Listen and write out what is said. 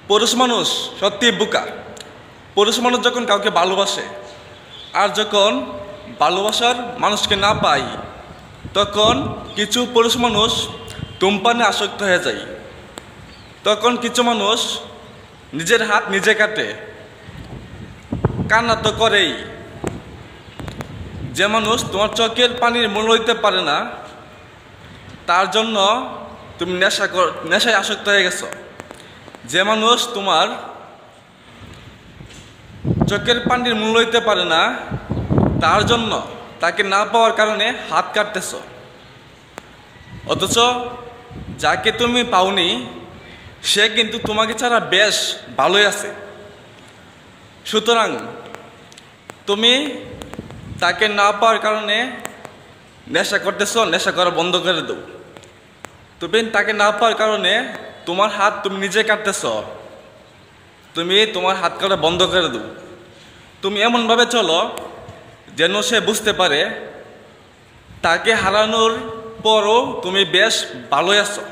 পুরুষ মানুষ সত্যি বোকা। পুরুষ মানুষ যখন কাউকে ভালোবাসে আর যখন ভালোবাসার মানুষকে না পায় তখন কিছু পুরুষ মানুষ ধূমপানে আসক্ত হয়ে যায়। তখন কিছু মানুষ নিজের হাত নিজে কাটে, কান্না তো করেই। যে মানুষ তোমার চোখের পানির মূল্য দিতে পারে না তার জন্য তুমি নেশায় আসক্ত হয়ে গেছো। যে মানুষ তোমার চোখের পানির মূল্য দিতে পারে না তার জন্য তাকে না পাওয়ার কারণে হাত কাটতেছ। অথচ যাকে তুমি পাওনি সে কিন্তু তোমাকে ছাড়া বেশ ভালোই আছে। সুতরাং তুমি তাকে না পাওয়ার কারণে নেশা করতেছ, নেশা করা বন্ধ করে দাও। তুমি তাকে না পাওয়ার কারণে তোমার হাত তুমি নিজে কাটতেছ, তুমি তোমার হাত কাটা বন্ধ করে দাও। তুমি এমনভাবে চলো যেন সে বুঝতে পারে তাকে হারানোর পরও তুমি বেশ ভালোই আছো।